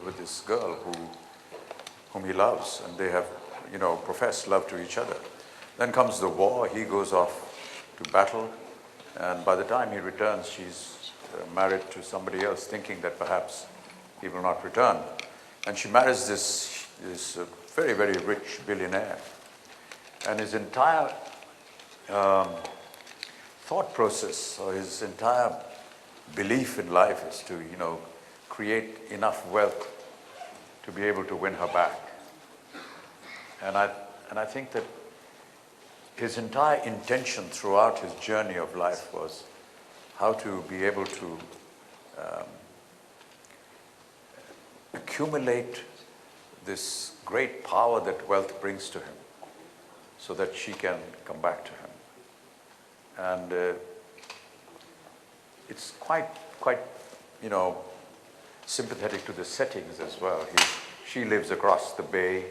with this girl whom he loves, and they have, professed love to each other. Then comes the war. He goes off to battle, and by the time he returns, she's married to somebody else, thinking that perhaps he will not return. And she marries this very, very rich billionaire. And his entire thought process, or his entire belief in life, is to, create enough wealth to be able to win her back. And I think that his entire intention throughout his journey of life was how to be able to accumulate this great power that wealth brings to him, so that she can come back to him. And it's quite sympathetic to the settings as well. She lives across the bay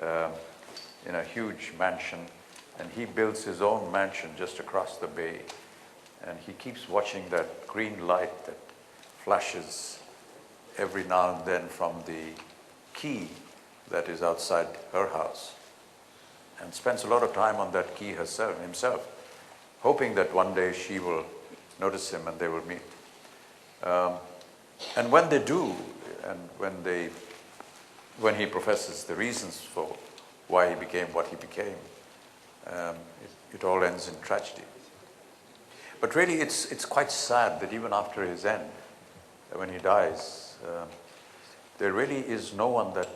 in a huge mansion, and he builds his own mansion just across the bay. And he keeps watching that green light that flashes every now and then from the key that is outside her house, and spends a lot of time on that key himself, hoping that one day she will notice him and they will meet. And when they do, and when he professes the reasons for why he became what he became, it all ends in tragedy. But really, it's quite sad that even after his end, when he dies, there really is no one that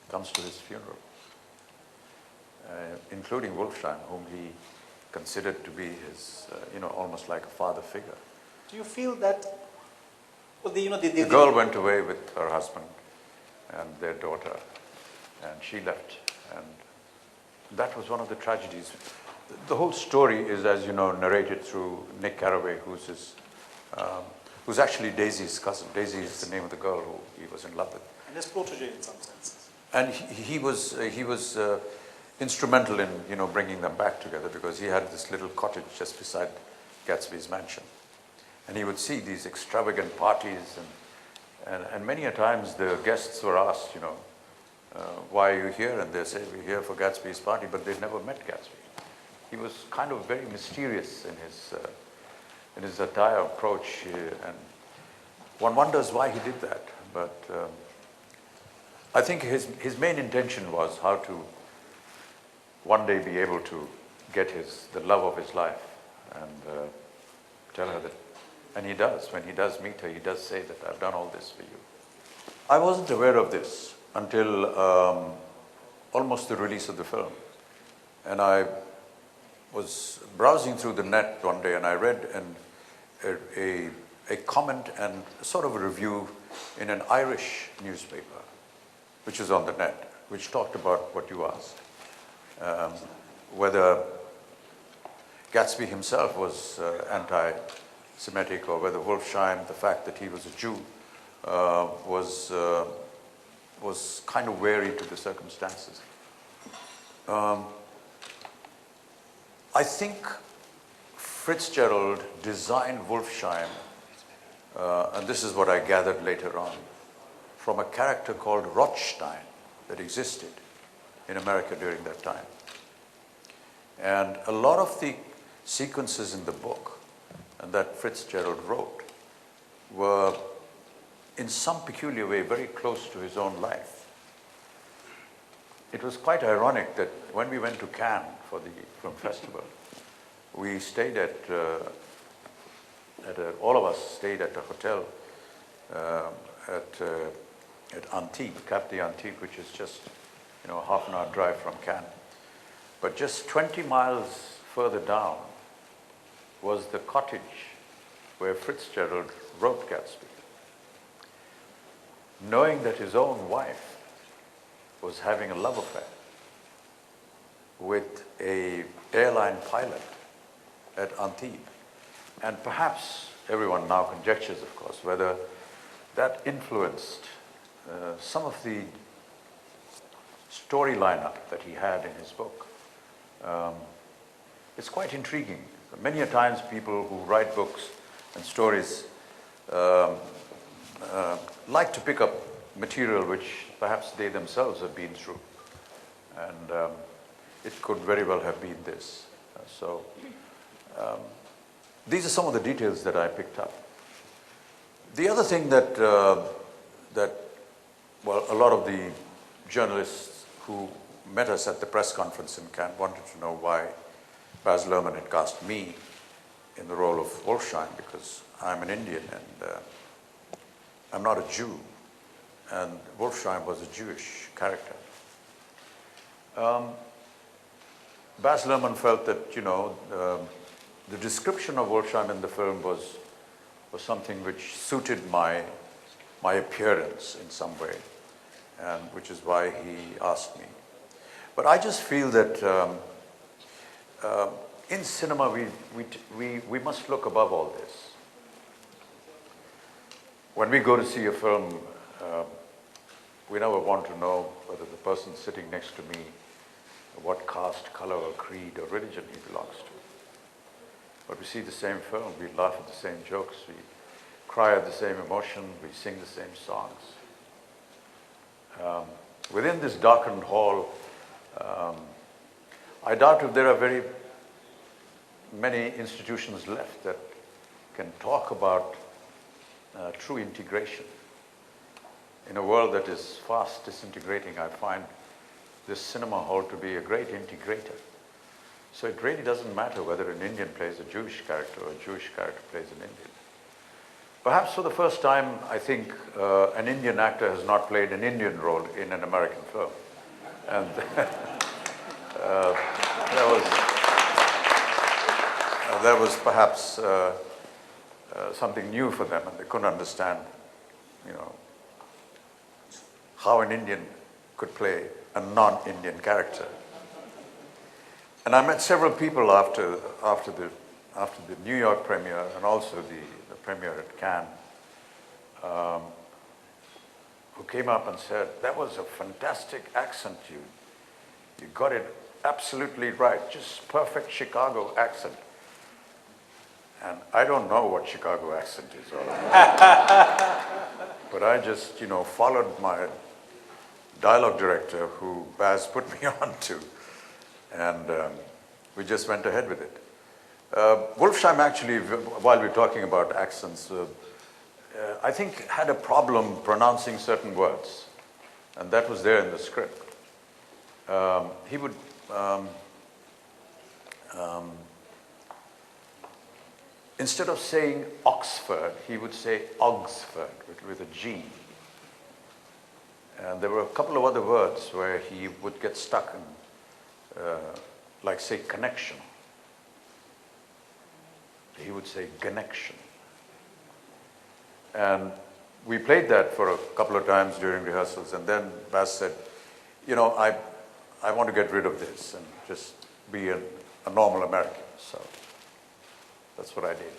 comes to his funeral, including Wolfsheim, whom he considered to be his, almost like a father figure. Do you feel that, the girl went away with her husband and their daughter, and she left, and that was one of the tragedies. The whole story is, as you know, narrated through Nick Carraway, who's actually Daisy's cousin. Daisy is the name of the girl who he was in love with. And his protege in some senses. And he was instrumental in bringing them back together, because he had this little cottage just beside Gatsby's mansion, and he would see these extravagant parties, and many a times the guests were asked, why are you here? And they say, we're here for Gatsby's party, but they'd never met Gatsby. He was kind of very mysterious in his entire approach, and one wonders why he did that. But I think his main intention was how to one day be able to get the love of his life, and tell her that, and he does. When he does meet her, he does say that, I've done all this for you. I wasn't aware of this until almost the release of the film. And I was browsing through the net one day, and I read a comment and sort of a review in an Irish newspaper, which is on the net, which talked about what you asked. Whether Gatsby himself was anti-Semitic, or whether Wolfsheim, the fact that he was a Jew, was kind of wary to the circumstances. I think Fitzgerald designed Wolfsheim, and this is what I gathered later on, from a character called Rothstein that existed in America during that time. And a lot of the sequences in the book and that Fitzgerald wrote were, in some peculiar way, very close to his own life. It was quite ironic that when we went to Cannes for the film festival, we stayed all of us stayed at a hotel at Antibes, Cap d'Antibes, which is just half an hour drive from Cannes. But just 20 miles further down was the cottage where Fitzgerald wrote Gatsby, knowing that his own wife was having a love affair with an airline pilot at Antibes. And perhaps everyone now conjectures, of course, whether that influenced some of the story lineup that he had in his book. It's quite intriguing. Many a times people who write books and stories like to pick up material which perhaps they themselves have been through. And it could very well have been this. So these are some of the details that I picked up. The other thing that, well, a lot of the journalists who met us at the press conference in Cannes wanted to know why Baz Luhrmann had cast me in the role of Wolfsheim, because I'm an Indian and I'm not a Jew, and Wolfsheim was a Jewish character. Baz Luhrmann felt that, the description of Wolfsheim in the film was something which suited my appearance in some way, and which is why he asked me. But I just feel that in cinema we must look above all this. When we go to see a film, we never want to know whether the person sitting next to me, what caste, color, or creed, or religion he belongs to. But we see the same film, we laugh at the same jokes, we cry at the same emotion, we sing the same songs. Within this darkened hall, I doubt if there are very many institutions left that can talk about true integration. In a world that is fast disintegrating, I find this cinema hall to be a great integrator. So it really doesn't matter whether an Indian plays a Jewish character or a Jewish character plays an Indian. Perhaps for the first time, I think an Indian actor has not played an Indian role in an American film. And that was perhaps something new for them, and they couldn't understand, how an Indian could play a non-Indian character. And I met several people after the New York premiere and also the premiere at Cannes, who came up and said, "That was a fantastic accent. You got it absolutely right, just perfect Chicago accent." And I don't know what Chicago accent is all about. But I just, followed my dialogue director, who Baz put me on to, and we just went ahead with it. Wolfsheim actually, while we're talking about accents, I think had a problem pronouncing certain words, and that was there in the script. He would instead of saying Oxford, he would say Oxford with a G. And there were a couple of other words where he would get stuck in, like say connection. He would say connection. And we played that for a couple of times during rehearsals, and then Baz said, I want to get rid of this and just be a normal American. So that's what I did.